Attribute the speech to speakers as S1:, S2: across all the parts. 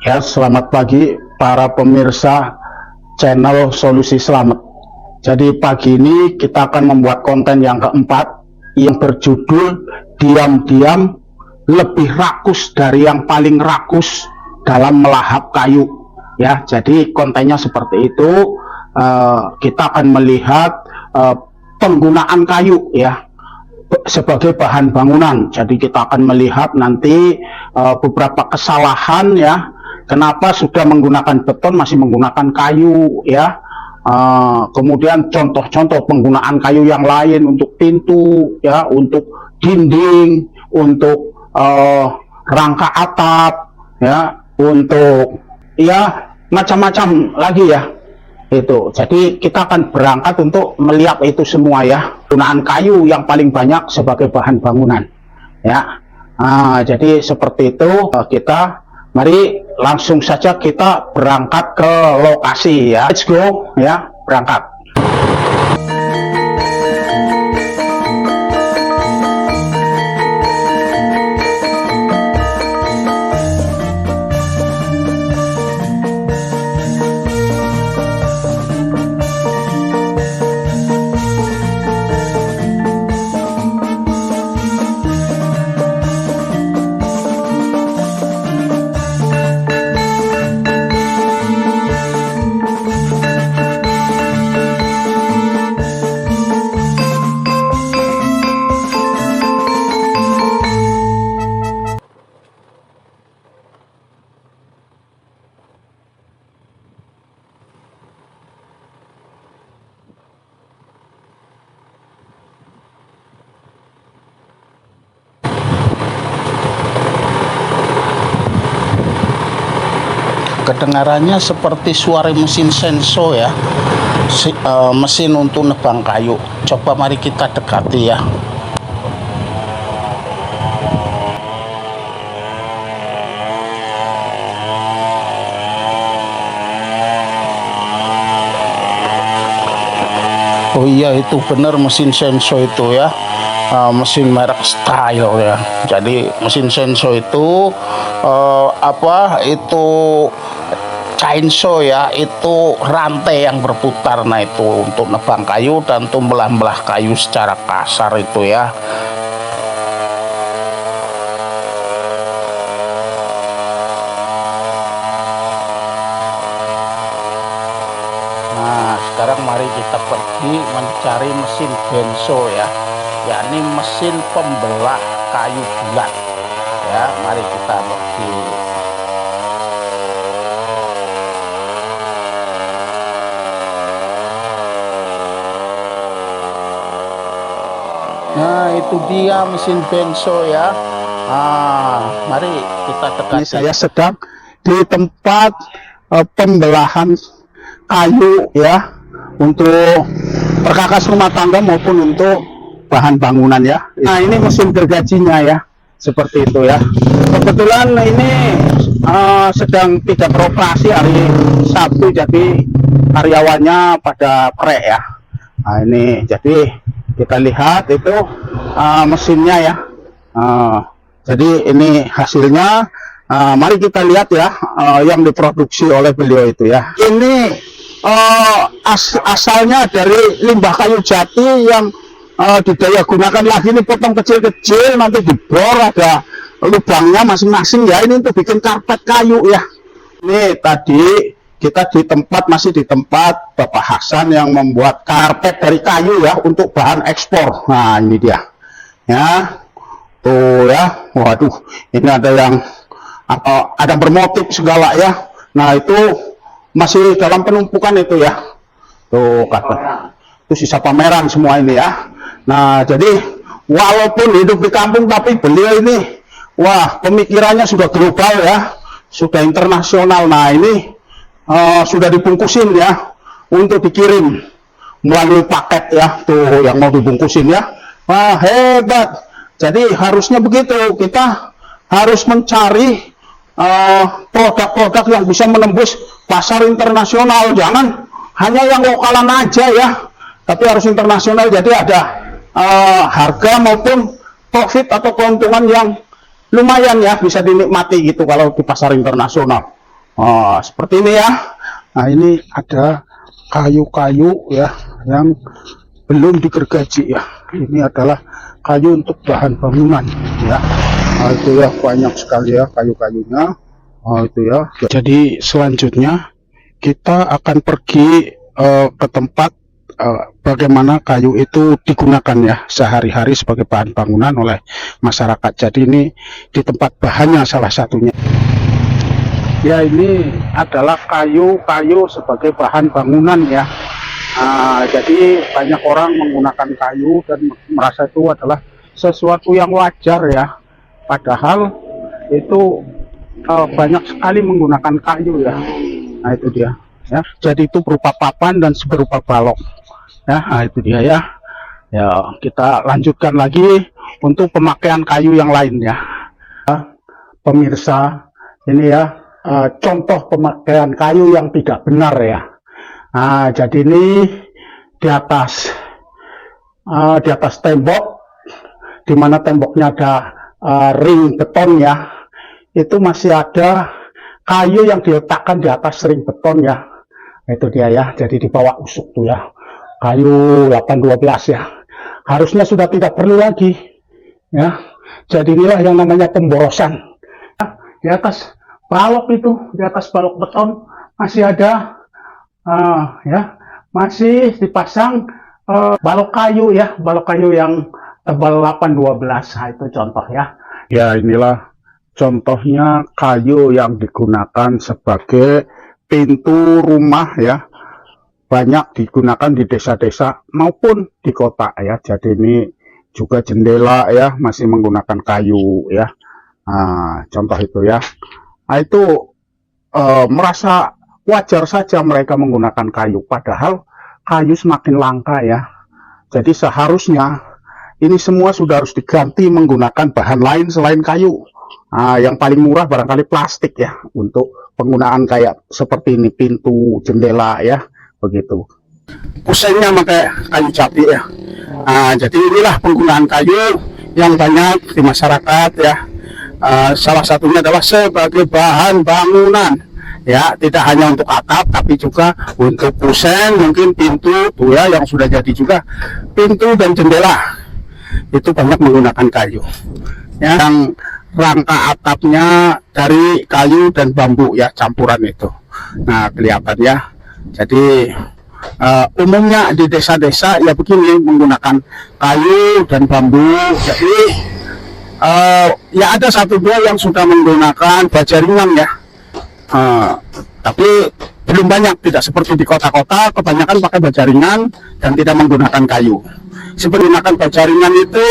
S1: Ya, selamat pagi para pemirsa channel Solusi Selamat. Jadi pagi ini kita akan membuat konten yang keempat yang berjudul diam-diam lebih rakus dari yang paling rakus dalam melahap kayu. Ya, jadi kontennya seperti itu. Kita akan melihat penggunaan kayu ya sebagai bahan bangunan. Jadi kita akan melihat nanti beberapa kesalahan ya. Kenapa sudah menggunakan beton masih menggunakan kayu ya. Kemudian contoh-contoh penggunaan kayu yang lain untuk pintu ya, untuk dinding, untuk rangka atap ya, untuk ya macam-macam lagi ya. Itu. Jadi kita akan berangkat untuk melihat itu semua ya. Penggunaan kayu yang paling banyak sebagai bahan bangunan ya. Jadi seperti itu kita. Mari langsung saja kita berangkat ke lokasi ya. Let's go ya, berangkat. Kedengarannya seperti suara mesin senso ya, mesin untuk nebang kayu. Coba mari kita dekati ya. Oh iya, itu benar mesin senso itu ya. Mesin merek Style ya. Jadi mesin senso itu itu chainsaw ya, itu rantai yang berputar. Nah itu untuk nebang kayu dan untuk belah-belah kayu secara kasar itu ya. Nah sekarang mari kita pergi mencari mesin benso ya, yakni mesin pembelah kayu bulat ya. Mari kita pergi. Nah itu dia mesin benso ya. Mari kita tekan. Ini saya sedang di tempat pembelahan kayu ya, untuk perkakas rumah tangga maupun untuk bahan bangunan ya. Nah ini mesin gergajinya ya, seperti itu ya. Kebetulan ini sedang tidak beroperasi hari Sabtu, jadi karyawannya pada pre ya. Nah ini jadi kita lihat itu mesinnya ya. Jadi ini hasilnya. Mari kita lihat ya, yang diproduksi oleh beliau itu ya. Ini asalnya dari limbah kayu jati yang didaya gunakan lagi. Ini potong kecil-kecil, nanti dibor, ada lubangnya masing-masing ya. Ini untuk bikin karpet kayu ya. Ini tadi kita masih di tempat Bapak Hasan yang membuat karpet dari kayu ya, untuk bahan ekspor. Nah ini dia ya, tuh ya. Waduh, ini ada yang ada bermotif segala ya. Nah itu masih dalam penumpukan itu ya, tuh karpet itu sisa pameran semua ini ya. Nah jadi walaupun hidup di kampung, tapi beliau ini wah pemikirannya sudah global ya, sudah internasional. Nah ini sudah dibungkusin ya, untuk dikirim melalui paket ya, tuh yang mau dibungkusin ya. Wah hebat. Jadi harusnya begitu, kita harus mencari produk-produk yang bisa menembus pasar internasional. Jangan hanya yang lokalan aja ya, tapi harus internasional. Jadi ada harga maupun profit atau keuntungan yang lumayan ya, bisa dinikmati gitu kalau di pasar internasional. Seperti ini ya. Nah, ini ada kayu-kayu ya yang belum digergaji ya. Ini adalah kayu untuk bahan bangunan ya. Nah, itu ya, banyak sekali ya kayu-kayunya. Itu ya. Jadi selanjutnya kita akan pergi ke tempat bagaimana kayu itu digunakan ya sehari-hari sebagai bahan bangunan oleh masyarakat. Jadi ini di tempat bahannya salah satunya. Ya, ini adalah kayu-kayu sebagai bahan bangunan ya. Jadi banyak orang menggunakan kayu dan merasa itu adalah sesuatu yang wajar ya. Padahal itu banyak sekali menggunakan kayu ya. Nah, itu dia ya. Jadi itu berupa papan dan berupa balok ya. Nah, itu dia ya. Ya, kita lanjutkan lagi untuk pemakaian kayu yang lain ya. Pemirsa, ini ya contoh pemakaian kayu yang tidak benar ya. Nah, jadi ini di atas tembok, di mana temboknya ada ring beton ya, itu masih ada kayu yang diletakkan di atas ring beton ya. Itu dia ya. Jadi di bawah usuk tuh ya, kayu 812 ya. Harusnya sudah tidak perlu lagi ya. Jadi inilah yang namanya pemborosan. Di atas balok itu, di atas balok beton masih ada ya, masih dipasang balok kayu ya, balok kayu yang tebal 812. Nah, itu contoh ya. Ya, inilah contohnya kayu yang digunakan sebagai pintu rumah ya. Banyak digunakan di desa-desa maupun di kota ya. Jadi ini juga jendela ya, masih menggunakan kayu ya. Nah, contoh itu ya. Nah, itu merasa wajar saja mereka menggunakan kayu, padahal kayu semakin langka ya. Jadi seharusnya ini semua sudah harus diganti menggunakan bahan lain selain kayu. Yang paling murah barangkali plastik ya, untuk penggunaan kayak seperti ini, pintu, jendela ya, begitu. Pusingnya pakai kayu jati ya. Jadi inilah penggunaan kayu yang banyak di masyarakat ya. Salah satunya adalah sebagai bahan bangunan ya, tidak hanya untuk atap tapi juga untuk puseng, mungkin pintu tuh ya, yang sudah jadi juga pintu dan jendela itu banyak menggunakan kayu ya. Yang rangka atapnya dari kayu dan bambu ya, campuran itu. Nah, kelihatan ya. Jadi umumnya di desa-desa ya begini, menggunakan kayu dan bambu. Jadi ya ada satu dua yang sudah menggunakan baja ringan ya. Tapi belum banyak, tidak seperti di kota-kota, kebanyakan pakai baja ringan dan tidak menggunakan kayu. Seperti menggunakan baja ringan itu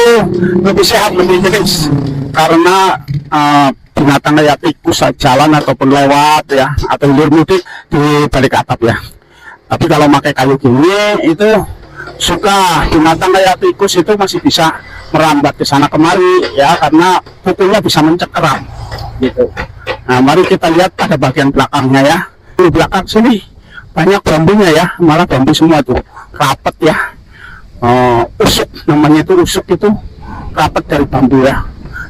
S1: lebih sehat, lebih jenis, karena binatang kayak tikus jalan ataupun lewat ya, atau hilir mudik di balik atap ya. Tapi kalau pakai kayu gini itu suka binatang kayak tikus itu masih bisa merambat ke sana kemari ya, karena kukunya bisa mencekram gitu. Nah, mari kita lihat pada bagian belakangnya ya. Di belakang sini banyak bambunya ya, malah bambu semua tuh rapet ya. Usuk namanya, itu usuk itu rapet dari bambu ya.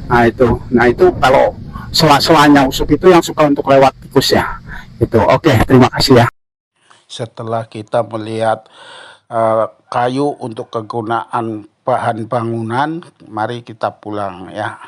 S1: Nah itu kalau sela-selanya usuk itu yang suka untuk lewat tikus ya. Itu oke, terima kasih ya. Setelah kita melihat kayu untuk kegunaan bahan bangunan, mari kita pulang ya.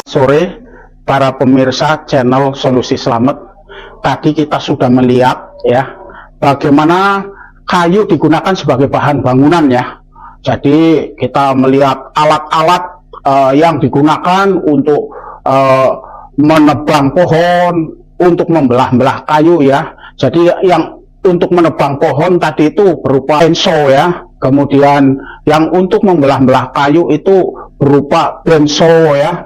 S1: Sore para pemirsa channel Solusi Selamat, tadi kita sudah melihat ya bagaimana kayu digunakan sebagai bahan bangunan ya. Jadi kita melihat alat-alat yang digunakan untuk menebang pohon, untuk membelah-belah kayu ya. Jadi yang untuk menebang pohon tadi itu berupa benso ya. Kemudian yang untuk membelah-belah kayu itu berupa benso ya.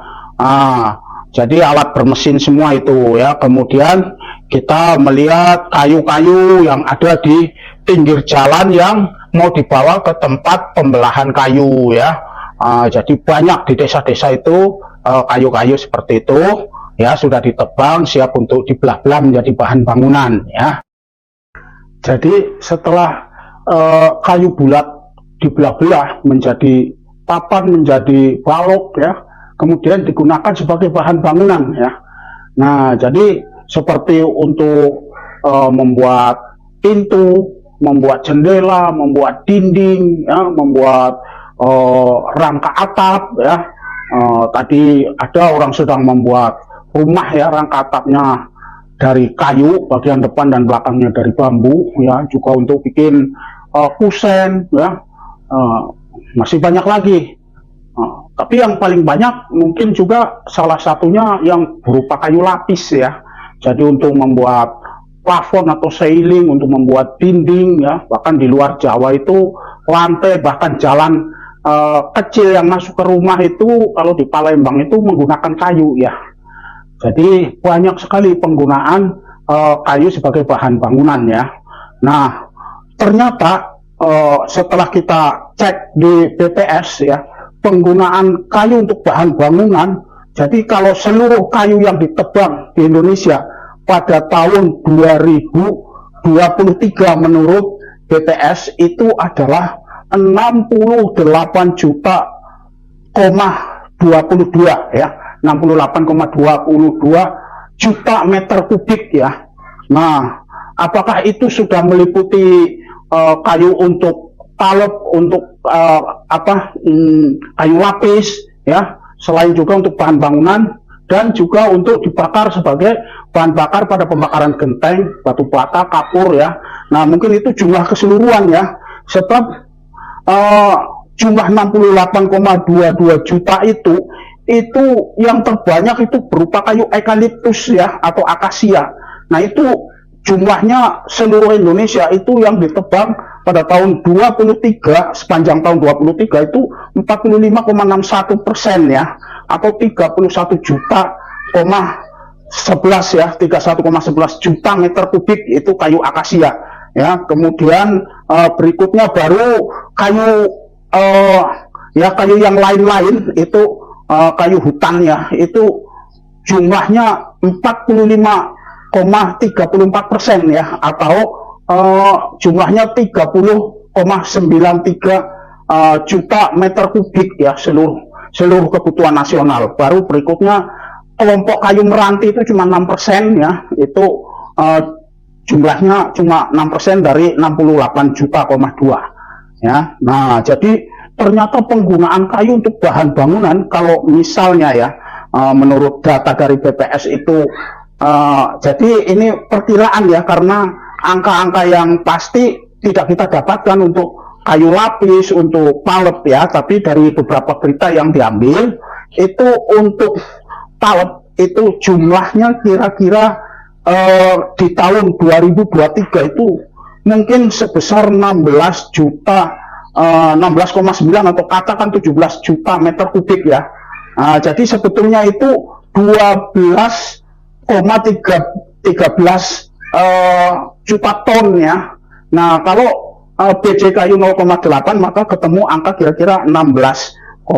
S1: Jadi alat bermesin semua itu ya. Kemudian kita melihat kayu-kayu yang ada di pinggir jalan yang mau dibawa ke tempat pembelahan kayu ya. Jadi banyak di desa-desa itu kayu-kayu seperti itu ya, sudah ditebang siap untuk dibelah-belah menjadi bahan bangunan ya. Jadi setelah kayu bulat dibelah-belah menjadi papan, menjadi balok ya, kemudian digunakan sebagai bahan bangunan ya. Nah, jadi seperti untuk membuat pintu, membuat jendela, membuat dinding ya, membuat rangka atap ya. Tadi ada orang sedang membuat rumah ya, rangka atapnya dari kayu, bagian depan dan belakangnya dari bambu ya, juga untuk bikin kusen ya. Masih banyak lagi. Tapi yang paling banyak mungkin juga salah satunya yang berupa kayu lapis ya. Jadi untuk membuat plafon atau ceiling, untuk membuat dinding ya, bahkan di luar Jawa itu lantai, bahkan jalan kecil yang masuk ke rumah itu kalau di Palembang itu menggunakan kayu ya. Jadi banyak sekali penggunaan kayu sebagai bahan bangunan ya. Nah, ternyata setelah kita cek di BPS ya, penggunaan kayu untuk bahan bangunan, jadi kalau seluruh kayu yang ditebang di Indonesia pada tahun 2023 menurut BPS itu adalah 68 juta 22 ya, 68,22 juta meter kubik ya. Nah, apakah itu sudah meliputi kayu untuk palep, untuk kayu lapis ya, selain juga untuk bahan bangunan dan juga untuk dibakar sebagai bahan bakar pada pembakaran genteng, batu bata, kapur ya. Nah, mungkin itu jumlah keseluruhan ya. Sebab jumlah 68,22 juta itu yang terbanyak itu berupa kayu eukaliptus ya, atau akasia. Nah, itu jumlahnya seluruh Indonesia itu yang ditebang pada tahun 23, sepanjang tahun 23 itu 45,61% ya, atau 31 juta 11 ya, 31,11 juta meter kubik itu kayu akasia ya. Kemudian berikutnya baru kayu kayu yang lain-lain itu kayu hutan ya, itu jumlahnya 45,34% ya, atau jumlahnya 30,93 juta meter kubik ya, seluruh kebutuhan nasional. Baru berikutnya kelompok kayu meranti itu cuma 6% ya, itu jumlahnya cuma 6% dari 68 juta, 2 ya. Nah, jadi ternyata penggunaan kayu untuk bahan bangunan, kalau misalnya ya, menurut data dari BPS itu, jadi ini perkiraan ya, karena angka-angka yang pasti tidak kita dapatkan untuk kayu lapis, untuk palep ya, tapi dari beberapa berita yang diambil, itu untuk palep itu jumlahnya kira-kira di tahun 2023 itu mungkin sebesar 16,9 atau katakan 17 juta meter kubik ya. Jadi sebetulnya itu 12,13 juta ton ya. Nah, kalau BJKU 0,8 maka ketemu angka kira-kira 16,9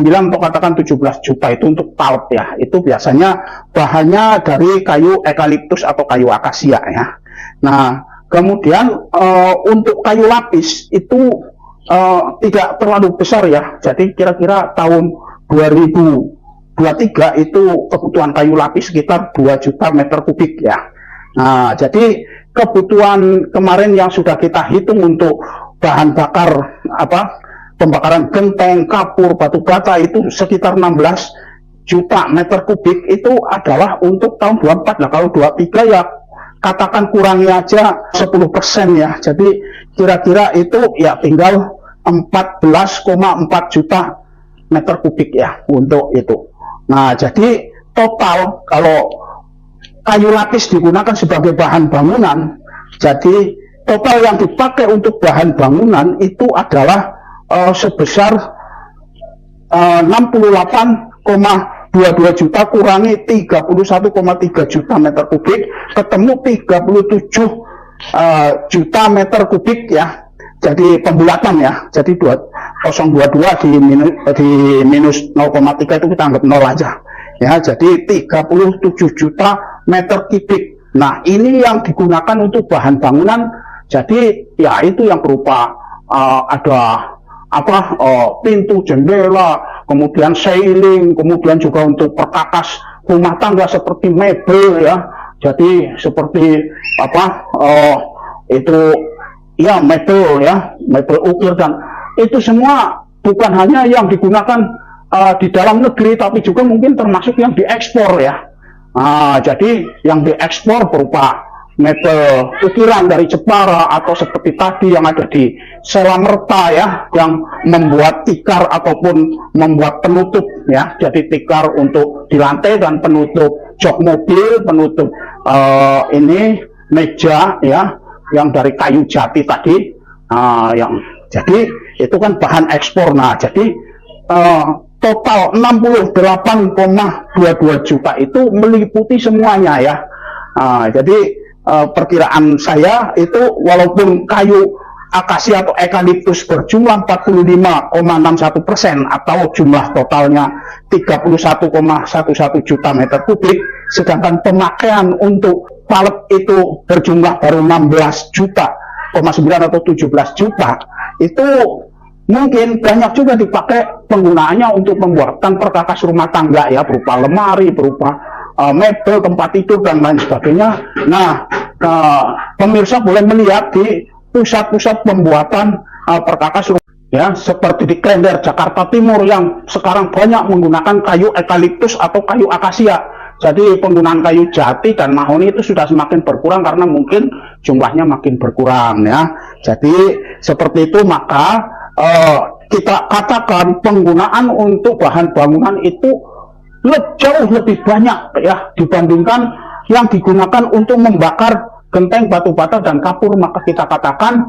S1: atau katakan 17 juta itu untuk pulp ya. Itu biasanya bahannya dari kayu eukaliptus atau kayu akasia ya. Nah, kemudian untuk kayu lapis itu tidak terlalu besar ya. Jadi kira-kira tahun 2023 itu kebutuhan kayu lapis sekitar 2 juta meter kubik ya. Nah, jadi kebutuhan kemarin yang sudah kita hitung untuk bahan bakar pembakaran genteng, kapur, batu bata itu sekitar 16 juta meter kubik itu adalah untuk tahun 24. Nah, kalau 23 ya katakan kurangi aja 10% ya. Jadi kira-kira itu ya tinggal 14,4 juta meter kubik ya untuk itu. Nah, jadi total kalau kayu lapis digunakan sebagai bahan bangunan, jadi total yang dipakai untuk bahan bangunan itu adalah sebesar 68,22 22 juta kurangi 31,3 juta meter kubik, ketemu 37 juta meter kubik ya. Jadi pembulatan ya. Jadi 0,22 di minus 0,3 itu kita anggap 0 aja. Ya, jadi 37 juta meter kubik. Nah, ini yang digunakan untuk bahan bangunan. Jadi ya itu yang berupa ada pintu, jendela, kemudian ceiling, kemudian juga untuk perkakas rumah tangga seperti mebel ya. Jadi seperti itu ya mebel ya, mebel ukir, dan itu semua bukan hanya yang digunakan di dalam negeri, tapi juga mungkin termasuk yang diekspor ya. Jadi yang diekspor berupa mebel ukiran dari Jepara, atau seperti tadi yang ada di Selamerta ya, yang membuat tikar ataupun membuat penutup ya. Jadi tikar untuk di lantai dan penutup jok mobil, penutup ini meja ya, yang dari kayu jati tadi, yang jadi itu kan bahan ekspor. Nah, jadi total 68,22 juta itu meliputi semuanya ya. Jadi perkiraan saya itu walaupun kayu akasia atau eukaliptus berjumlah 45,61% atau jumlah totalnya 31,11 juta meter kubik, sedangkan pemakaian untuk palet itu berjumlah baru 16 juta, 9 atau 17 juta, itu mungkin banyak juga dipakai penggunaannya untuk pembuatan perkakas rumah tangga ya, berupa lemari, berupa mebel, tempat tidur, dan lain sebagainya. Nah, pemirsa boleh melihat di pusat-pusat pembuatan perkakas rumah ya, seperti di Klender, Jakarta Timur, yang sekarang banyak menggunakan kayu eukaliptus atau kayu akasia. Jadi penggunaan kayu jati dan mahoni itu sudah semakin berkurang karena mungkin jumlahnya makin berkurang ya. Jadi seperti itu, maka kita katakan penggunaan untuk bahan bangunan itu jauh lebih banyak ya dibandingkan yang digunakan untuk membakar genteng, batu bata, dan kapur. Maka kita katakan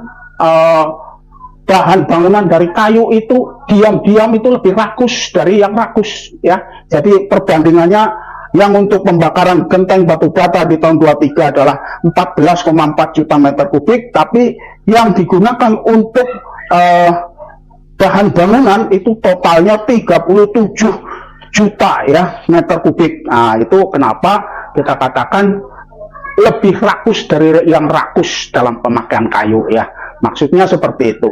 S1: bahan bangunan dari kayu itu diam-diam itu lebih rakus dari yang rakus ya. Jadi perbandingannya, yang untuk pembakaran genteng batu bata di tahun 23 adalah 14,4 juta meter kubik, tapi yang digunakan untuk bahan bangunan itu totalnya 37 juta ya meter kubik. Nah, itu kenapa kita katakan lebih rakus dari yang rakus dalam pemakaian kayu ya. Maksudnya seperti itu.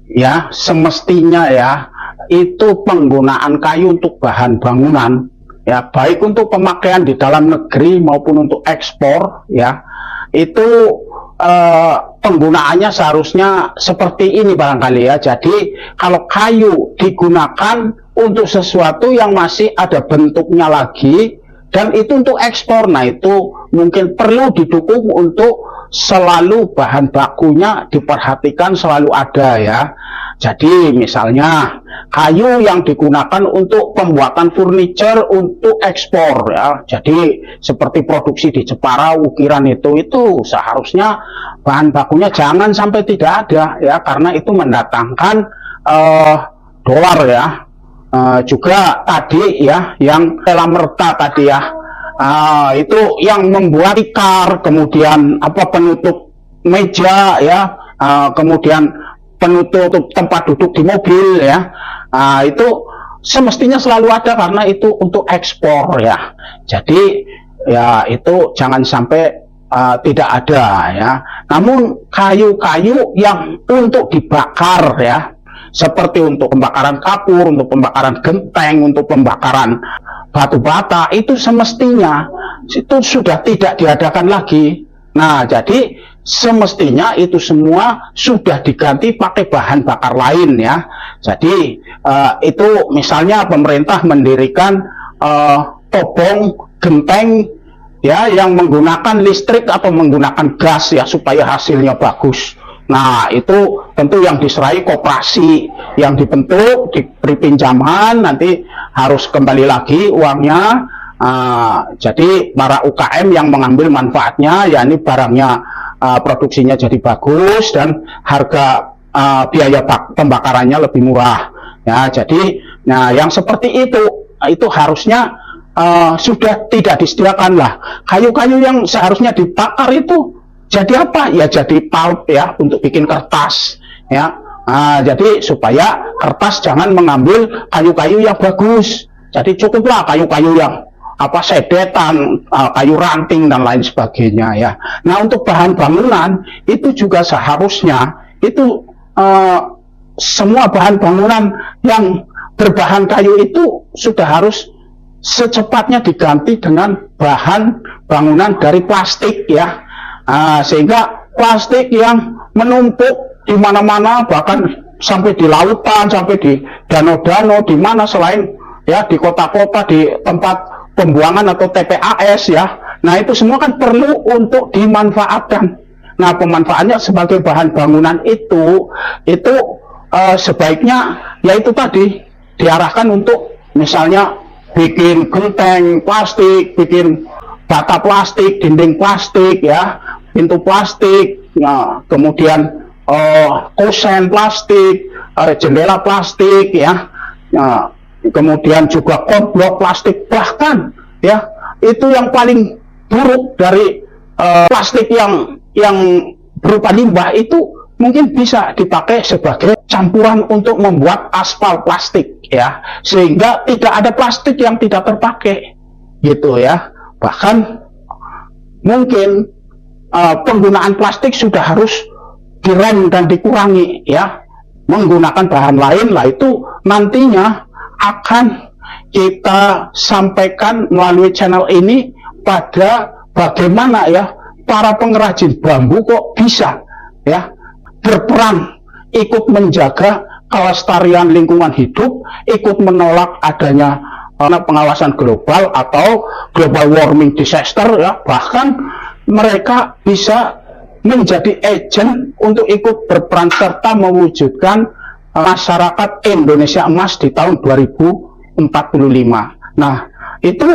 S1: Ya, semestinya ya itu penggunaan kayu untuk bahan bangunan ya, baik untuk pemakaian di dalam negeri maupun untuk ekspor ya, itu penggunaannya seharusnya seperti ini barangkali ya. Jadi kalau kayu digunakan untuk sesuatu yang masih ada bentuknya lagi dan itu untuk ekspor, nah itu mungkin perlu didukung untuk selalu bahan bakunya diperhatikan selalu ada ya. Jadi misalnya kayu yang digunakan untuk pembuatan furniture untuk ekspor ya. Jadi seperti produksi di Jepara, ukiran itu seharusnya bahan bakunya jangan sampai tidak ada ya, karena itu mendatangkan dolar ya. Juga tadi ya yang Selamerta tadi ya, itu yang membuat tikar, kemudian penutup meja ya, kemudian penutup tempat duduk di mobil ya, itu semestinya selalu ada karena itu untuk ekspor ya. Jadi ya itu jangan sampai tidak ada ya. Namun kayu-kayu yang untuk dibakar ya, seperti untuk pembakaran kapur, untuk pembakaran genteng, untuk pembakaran batu bata, itu semestinya itu sudah tidak diadakan lagi. Nah, jadi semestinya itu semua sudah diganti pakai bahan bakar lain ya. Jadi itu misalnya pemerintah mendirikan tobong genteng ya yang menggunakan listrik atau menggunakan gas ya supaya hasilnya bagus. Nah, itu tentu yang diserai koperasi yang dibentuk, diberi pinjaman, nanti harus kembali lagi uangnya. Jadi para UKM yang mengambil manfaatnya, ya ini barangnya produksinya jadi bagus dan harga biaya pembakarannya lebih murah. Ya, jadi, nah yang seperti itu itu harusnya sudah tidak disediakan lah. Kayu-kayu yang seharusnya dibakar itu jadi apa? Ya jadi pulp ya, untuk bikin kertas ya. Jadi supaya kertas jangan mengambil kayu-kayu yang bagus. Jadi cukuplah kayu-kayu yang sedetan, kayu ranting dan lain sebagainya ya. Nah, untuk bahan bangunan itu juga seharusnya itu semua bahan bangunan yang berbahan kayu itu sudah harus secepatnya diganti dengan bahan bangunan dari plastik ya. Sehingga plastik yang menumpuk di mana-mana, bahkan sampai di lautan, sampai di danau-danau, di mana selain ya di kota-kota, di tempat pembuangan atau TPAS ya. Nah, itu semua kan perlu untuk dimanfaatkan. Nah, pemanfaatannya sebagai bahan bangunan itu sebaiknya yaitu tadi diarahkan untuk misalnya bikin genteng plastik, bikin bata plastik, dinding plastik ya, pintu plastik, kemudian kosen plastik, jendela plastik ya, kemudian juga komblok plastik, bahkan ya itu yang paling buruk dari plastik yang berupa limbah itu mungkin bisa dipakai sebagai campuran untuk membuat aspal plastik ya, sehingga tidak ada plastik yang tidak terpakai gitu ya. Bahkan mungkin penggunaan plastik sudah harus direm dan dikurangi ya, menggunakan bahan lain lah. Itu nantinya akan kita sampaikan melalui channel ini pada bagaimana ya para pengrajin bambu kok bisa ya berperan ikut menjaga kelestarian lingkungan hidup, ikut menolak adanya pengawasan global atau global warming disaster ya. Bahkan mereka bisa menjadi agent untuk ikut berperan serta mewujudkan masyarakat Indonesia emas di tahun 2045. Nah, itu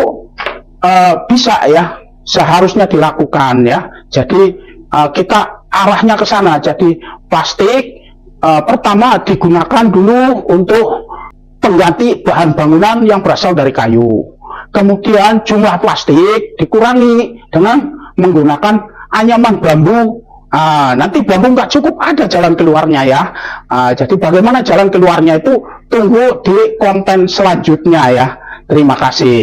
S1: bisa ya, seharusnya dilakukan ya. Jadi kita arahnya ke sana. Jadi plastik pertama digunakan dulu untuk pengganti bahan bangunan yang berasal dari kayu. Kemudian jumlah plastik dikurangi dengan menggunakan anyaman bambu. Nanti bambu nggak cukup, ada jalan keluarnya ya. Jadi bagaimana jalan keluarnya itu tunggu di konten selanjutnya ya. Terima kasih.